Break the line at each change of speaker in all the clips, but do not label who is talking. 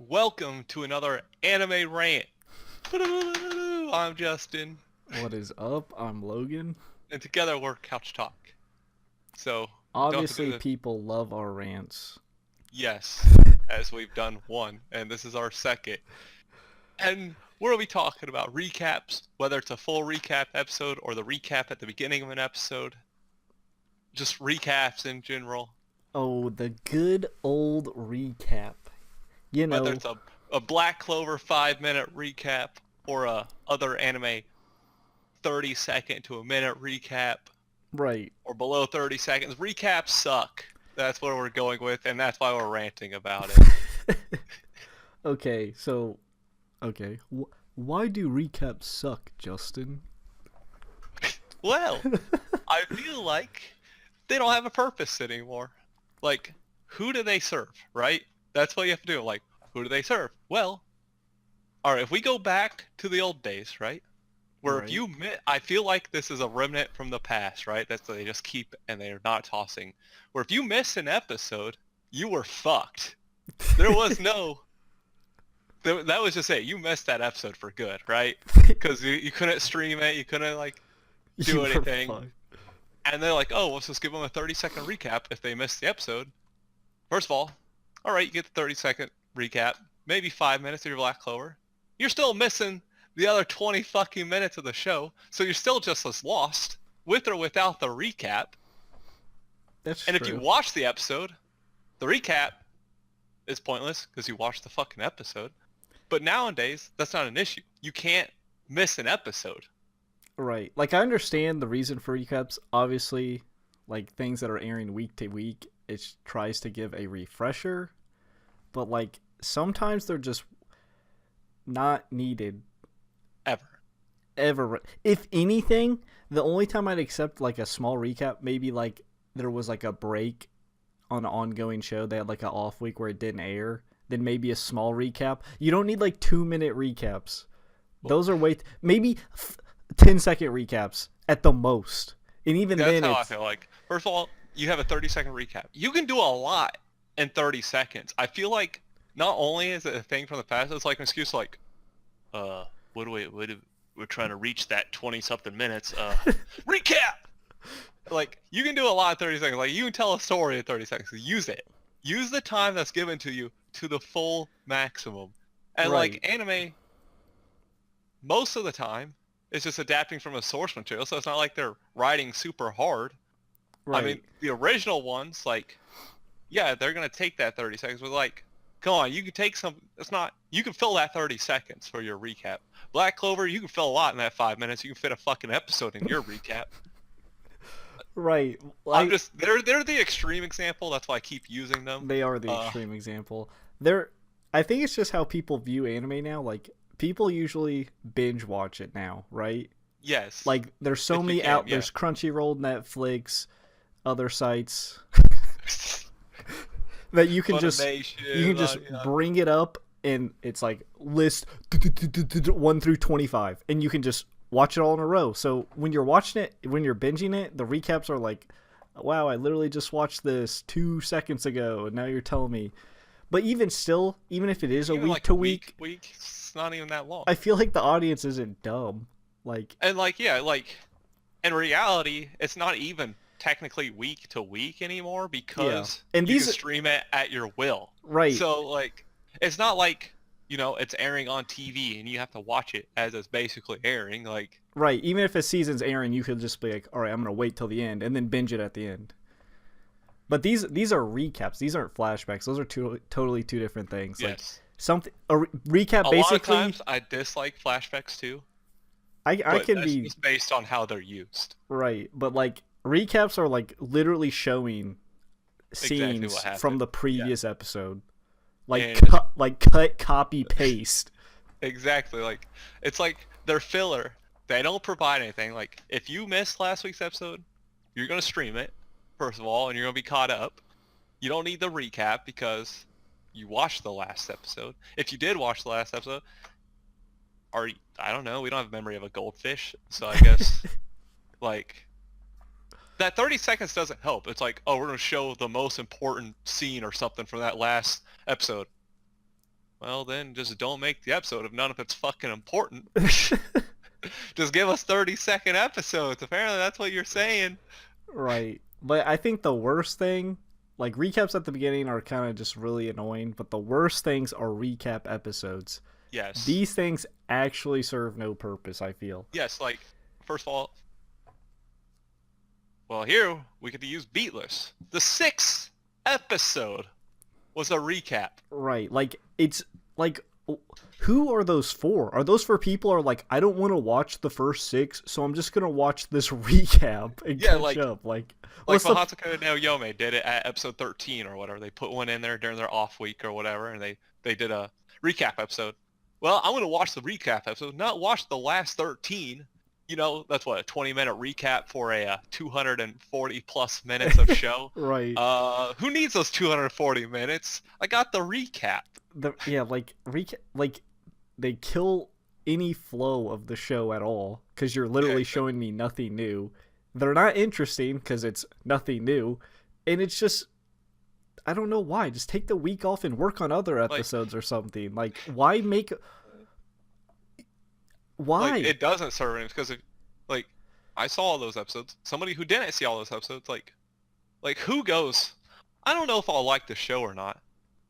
welcome to another anime rant. I'm Justin,
What is up? I'm Logan.
and together we're Couch Talk. So, we don't have to do
Obviously,
the
people love our rants.
yes, as we've done one, and this is our second. And what are we talking about? Recaps, whether it's a full recap episode or the recap at the beginning of an episode. Just recaps in general.
Oh, the good old recap. You
Whether
know,
it's a Black Clover 5-minute recap or a other anime 30-second to a minute recap.
right.
Or below 30 seconds. Recaps suck. That's what we're going with, and that's why we're ranting about it.
Okay, so, okay. Why do recaps suck, Justin?
Well, I feel like they don't have a purpose anymore. Like, who do they serve, right? That's what you have to do. Like, who do they serve? Well, alright, if we go back to the old days, right? Where if
Right.
you I feel like this is a remnant from the past, right? That's what they just keep and they're not tossing. Where if you miss an episode, you were fucked. There was no... That was just it. You missed that episode for good, right? Because you couldn't stream it. You couldn't, like, do
You were
anything.
fucked.
And they're like, oh, let's just give them a 30-second recap if they missed the episode. First of all right, you get the 30-second recap. Maybe 5 minutes of your Black Clover. You're still missing the other 20 fucking minutes of the show. So you're still just as lost, with or without the recap.
That's
And
true.
if you watch the episode, the recap is pointless because you watched the fucking episode. But nowadays, that's not an issue. You can't miss an episode.
Right. Like, I understand the reason for recaps. Obviously, like, things that are airing week to week, it tries to give a refresher. But, like, sometimes they're just not needed ever. If anything, the only time I'd accept like a small recap, maybe like there was like a break on an ongoing show, they had like an off week where it didn't air, then maybe a small recap. You don't need like 2-minute recaps. Those are maybe 10-second recaps at the most. And even
That's
then
how I
it's
feel. Like, first of all, you have a 30-second recap. You can do a lot in 30 seconds. I feel like not only is it a thing from the past, it's like an excuse like, we're trying to reach that 20-something minutes. Recap! Like, you can do a lot in 30 seconds. Like, you can tell a story in 30 seconds. Use it. Use the time that's given to you to the full maximum. And,
Right.
like, anime, most of the time, is just adapting from a source material, so it's not like they're writing super hard.
right.
I mean, the original ones, like, yeah, they're going to take that 30 seconds, but, like, come on, you can take some, you can fill that 30 seconds for your recap. Black Clover, you can fill a lot in that 5 minutes. You can fit a fucking episode in your recap.
Right. Like,
They're the extreme example. That's why I keep using them.
they are the extreme example. I think it's just how people view anime now. Like, people usually binge watch it now, right?
Yes.
Like, there's so
If you
many
can, yeah.
there's Crunchyroll, Netflix, other sites that you can just
Funimation,
bring it up, and it's like list 1 through 25, and you can just watch it all in a row. So when you're watching it, when you're binging it, the recaps are like, wow, I literally just watched this 2 seconds ago, and now you're telling me. But even still, even if it is
even
a week
like
to
week, it's not even that long.
I feel like the audience isn't dumb. Like,
And like, yeah, like, in reality, it's not even technically week to week anymore because
And
you
these
can stream it at your will.
right.
So, like, it's not like, it's airing on TV and you have to watch it as it's basically airing. Like,
Right, even if a season's airing, you could just be like, all right, I'm going to wait till the end and then binge it at the end. But these are recaps. These aren't flashbacks. Those are totally two different things. Like,
yes.
a recap
A
basically...
lot of times I dislike flashbacks too,
I
but
can
that's
be...
just based on how they're used.
Right, but like, recaps are like literally showing
Exactly
scenes
what happened.
from the previous episode. Like,
And
cut, copy, paste.
exactly. Like, it's like they're filler. They don't provide anything. Like, if you missed last week's episode, you're going to stream it, first of all, and you're going to be caught up. You don't need the recap because you watched the last episode. If you did watch the last episode, I don't know, we don't have a memory of a goldfish, so I guess, like, that 30 seconds doesn't help. It's like, oh, we're going to show the most important scene or something from that last episode. Well, then just don't make the episode if none of it's fucking important. Just give us 30-second episodes. Apparently that's what you're saying.
Right. But I think the worst thing, like recaps at the beginning are kind of just really annoying, but the worst things are recap episodes.
Yes.
These things actually serve no purpose, I feel.
Yes, like, first of all, well, here we get to use Beatless. The 6th episode was a recap.
Right. Like, it's like, who are those for? Are those for people who are like, I don't want to watch the first 6, so I'm just going to watch this recap and catch up? Like
Mahatsuko no Yome did it at episode 13 or whatever. They put one in there during their off week or whatever, and they did a recap episode. Well, I'm going to watch the recap episode, not watch the last 13. You know, that's what, a 20-minute recap for a 240 plus minutes of show.
Right.
Who needs those 240 minutes? I got the recap.
Like they kill any flow of the show at all because you're literally showing me nothing new. They're not interesting because it's nothing new, and it's just, I don't know why. Just take the week off and work on other episodes or something. Like, why make? Why?
Like, it doesn't serve it because, like, I saw all those episodes. Somebody who didn't see all those episodes, like who goes, I don't know if I'll like the show or not.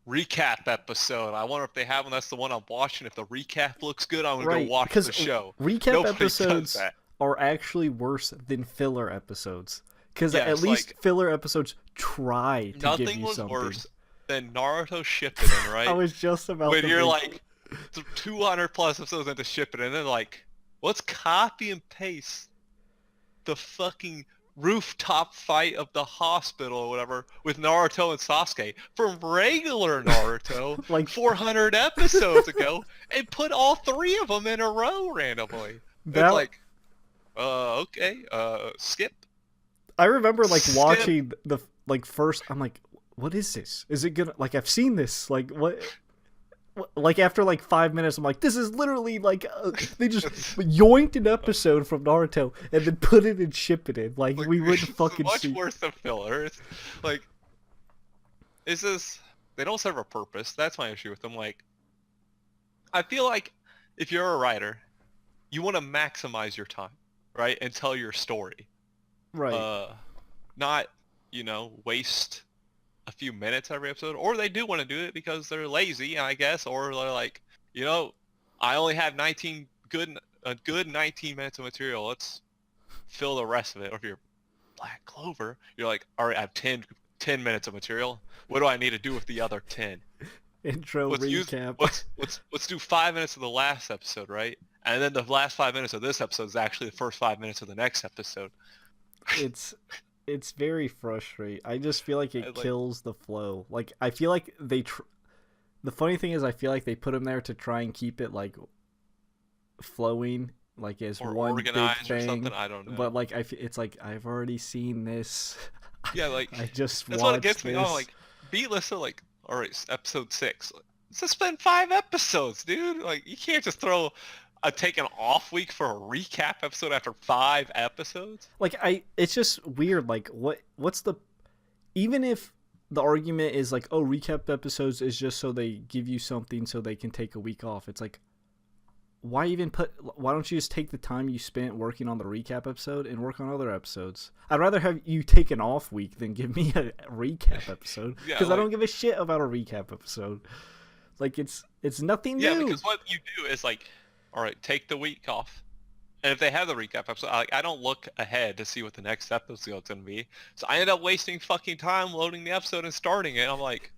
Recap episode. I wonder if they have one. That's the one I'm watching. If the recap looks good, I'm gonna go watch the show.
Recap
Nobody
episodes are actually worse than filler episodes. Because at least filler episodes try to give you something.
Nothing was worse than Naruto Shippuden, right?
I was just about
when
to
you're like 200 plus episodes into Shippuden, and then like, let's copy and paste the fucking rooftop fight of the hospital or whatever with Naruto and Sasuke from regular Naruto
like
400 episodes ago, and put all 3 of them in a row randomly. It's like, okay, skip.
I remember like watching the first. I'm like, what is this? Is it gonna, like, I've seen this? Like, what? Like after like 5 minutes, I'm like, this is literally like they just yoinked an episode from Naruto and then put it in Shippuden. Like we wouldn't fucking
much
see.
Worse than filler. It's like, is this? They don't serve a purpose. That's my issue with them. Like, I feel like if you're a writer, you want to maximize your time, right, and tell your story,
right?
Not, waste a few minutes every episode, or they do want to do it because they're lazy, I guess, or they're like, I only have a good 19 minutes of material. Let's fill the rest of it. Or if you're Black Clover, you're like, all right, I have 10 minutes of material. What do I need to do with the other 10?
Intro recap.
Let's do 5 minutes of the last episode, right? And then the last 5 minutes of this episode is actually the first 5 minutes of the next episode.
It's very frustrating. I just feel like it kills the flow. Like, I feel like the funny thing is, I feel like they put them there to try and keep it like flowing, like as
or
one
organized
big thing.
Or something. I don't know.
But like, it's like I've already seen this.
Yeah, like
I just
that's
watched
what gets me. Oh, like Beatless are like, all right, episode 6. Let's just spend 5 episodes, dude. Like, you can't just take an off week for a recap episode after 5 episodes.
Like, it's just weird. Like, what's the, even if the argument is like, oh, recap episodes is just so they give you something so they can take a week off. It's like, why don't you just take the time you spent working on the recap episode and work on other episodes? I'd rather have you take an off week than give me a recap episode, because I don't give a shit about a recap episode. Like, it's nothing new.
Yeah, because what you do is like, all right, take the week off. And if they have the recap episode, I don't look ahead to see what the next episode's going to be. So I end up wasting fucking time loading the episode and starting it. I'm like,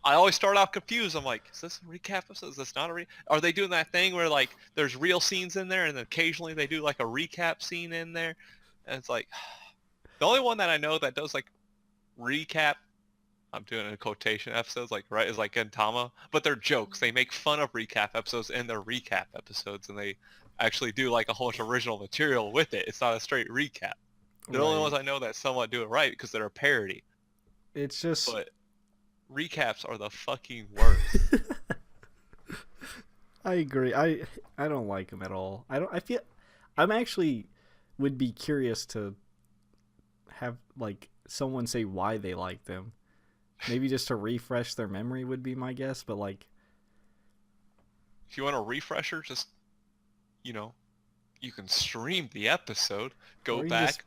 I always start out confused. I'm like, is this a recap episode? Is this not a Are they doing that thing where like there's real scenes in there and then occasionally they do like a recap scene in there? And it's like, the only one that I know that does like recap, I'm doing it in quotation episodes, like, right, is like Gintama, but they're jokes. They make fun of recap episodes in their recap episodes, and they actually do like a whole bunch of original material with it. It's not a straight recap. They're the only ones I know that somewhat do it right because they're a parody.
It's just...
But recaps are the fucking worst.
I agree. I don't like them at all. I'm actually would be curious to have like someone say why they like them. Maybe just to refresh their memory would be my guess, but like,
If you want a refresher, just, you know, you can stream the episode, go
Or you
back,
just-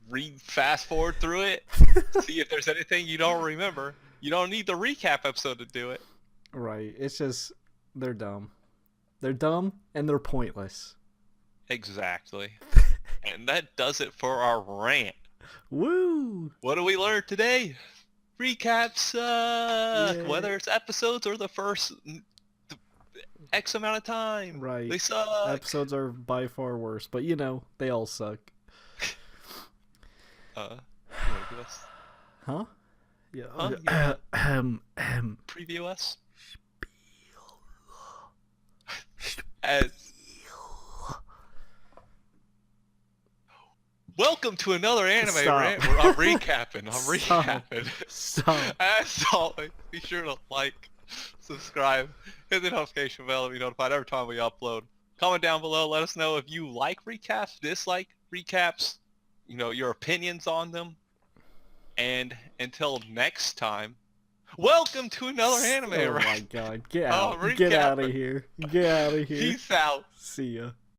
read, fast forward through it, see if there's anything you don't remember. You don't need the recap episode to do it.
Right. It's just they're dumb. They're dumb and they're pointless.
Exactly. And that does it for our rant.
Woo!
What do we learn today? Recaps suck.
Yeah.
Whether it's episodes or the first X amount of time.
Right.
They suck.
Episodes are by far worse, but you know, they all suck.
You wanna give us
Huh? Yeah.
Huh?
Yeah.
preview us? As welcome to another anime
Stop.
rant where I'm recapping.
Stop. Stop.
As always, be sure to like, subscribe, hit the notification bell to be notified every time we upload. Comment down below. Let us know if you like recaps, dislike recaps, you know, your opinions on them. And until next time, welcome to another anime
Oh
rant.
my god. Get
Oh,
out. Get out of
recap.
here. Get out of here.
Peace out.
See ya.